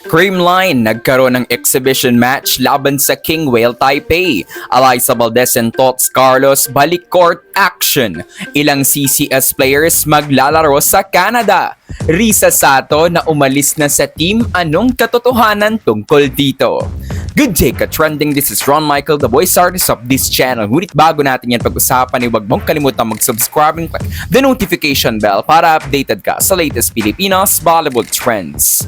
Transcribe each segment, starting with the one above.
Creamline nagkaroon ng exhibition match laban sa King Whale Taipei. Alyssa Valdez and Tots Carlos balik court action. Ilang CCS players maglalaro sa Canada. Risa Sato na umalis na sa team, anong katotohanan tungkol dito? Good day ka-trending, this is Ron Michael, the voice artist of this channel. Ngunit bago natin yan pag-usapan, huwag mong kalimutan mag-subscribe and click the notification bell para updated ka sa latest Pilipinas volleyball trends.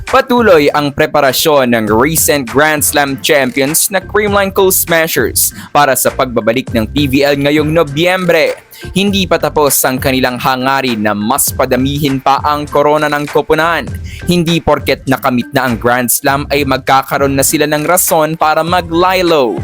Patuloy ang preparasyon ng recent Grand Slam champions na Creamline Cold Smashers para sa pagbabalik ng PVL ngayong Nobyembre. Hindi pa tapos ang kanilang hangarin na mas padamihin pa ang korona ng koponan. Hindi porket nakamit na ang Grand Slam ay magkakaroon na sila ng rason para mag-lie-low.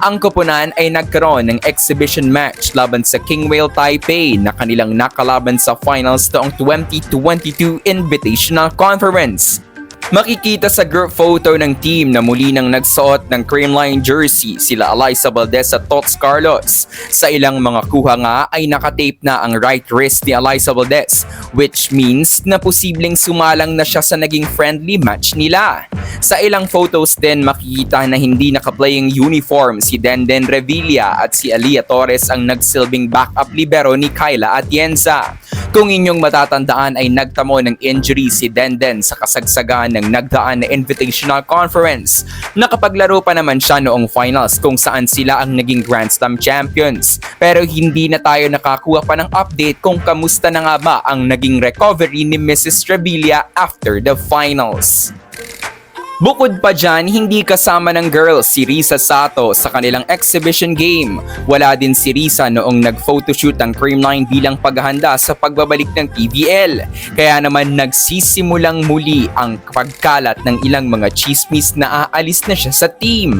Ang koponan ay nagkaroon ng exhibition match laban sa King Whale Taipei na kanilang nakalaban sa finals noong 2022 Invitational Conference. Makikita sa group photo ng team na muli nang nagsuot ng Creamline jersey sila Alyssa Valdez at Tots Carlos. Sa ilang mga kuha nga ay nakatape na ang right wrist ni Alyssa Valdez, which means na posibleng sumalang na siya sa naging friendly match nila. Sa ilang photos din makikita na hindi naka-playing uniform si Denden Revilla at si Aliyah Torres ang nagsilbing backup libero ni Kyla Atienza. Kung inyong matatandaan ay nagtamo ng injury si Denden sa kasagsagan ng nagdaan na Invitational Conference. Nakapaglaro pa naman siya noong finals kung saan sila ang naging Grand Slam champions. Pero hindi na tayo nakakuha pa ng update kung kamusta na nga ba ang naging recovery ni Mrs. Revilla after the finals. Bukod pa dyan, hindi kasama ng girls si Risa Sato sa kanilang exhibition game. Wala din si Risa noong nag-photoshoot ang Creamline bilang paghahanda sa pagbabalik ng PVL. Kaya naman nagsisimulang muli ang pagkalat ng ilang mga chismis na aalis na siya sa team.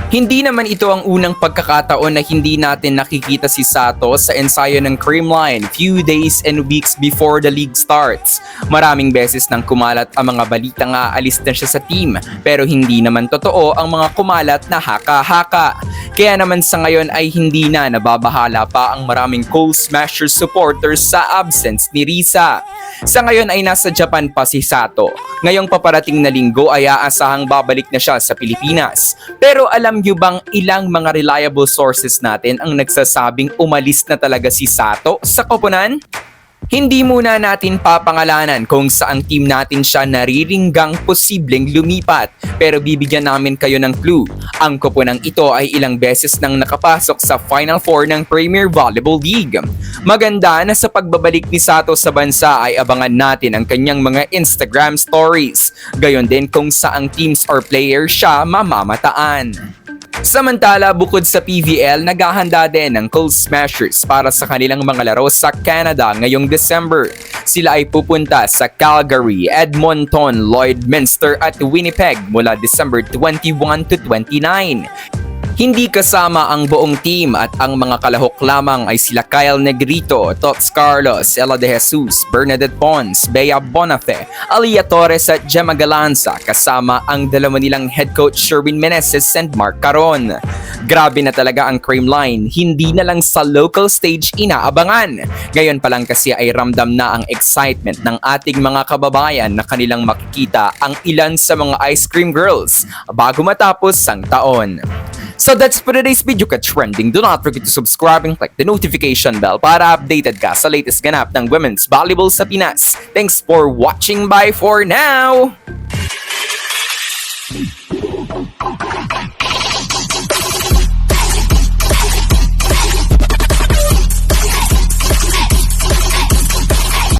Hindi naman ito ang unang pagkakataon na hindi natin nakikita si Sato sa ensayo ng Creamline few days and weeks before the league starts. Maraming beses nang kumalat ang mga balita nga aalis na siya sa team, pero hindi naman totoo ang mga kumalat na haka-haka. Kaya naman sa ngayon ay hindi na nababahala pa ang maraming Cold Smashers supporters sa absence ni Risa. Sa ngayon ay nasa Japan pa si Sato. Ngayong paparating na linggo ay aasahang babalik na siya sa Pilipinas. Pero alam niyo bang ilang mga reliable sources natin ang nagsasabing umalis na talaga si Sato sa koponan? Hindi muna natin papangalanan kung saang team natin siya nariringgang posibleng lumipat, pero bibigyan namin kayo ng clue. Ang koponang ito ay ilang beses nang nakapasok sa Final Four ng Premier Volleyball League. Maganda na sa pagbabalik ni Sato sa bansa ay abangan natin ang kanyang mga Instagram stories. Gayon din kung saang teams or players siya mamamataan. Samantala, bukod sa PVL, naghahanda din ang Cold Smashers para sa kanilang mga laro sa Canada ngayong December. Sila ay pupunta sa Calgary, Edmonton, Lloydminster at Winnipeg mula December 21 to 29. Hindi kasama ang buong team at ang mga kalahok lamang ay sila Kyle Negrito, Tots Carlos, Ella De Jesus, Bernadette Pons, Bea Bonafe, Aliyah Torres at Gemma Galanza kasama ang dalawa nilang head coach Sherwin Meneses and Mark Caron. Grabe na talaga ang Creamline, hindi na lang sa local stage inaabangan. Ngayon pa lang kasi ay ramdam na ang excitement ng ating mga kababayan na kanilang makikita ang ilan sa mga ice cream girls bago matapos ang taon. So that's for today's video ka-trending. Do not forget to subscribe and click the notification bell para updated ka sa latest ganap ng women's volleyball sa Pinas. Thanks for watching. Bye for now!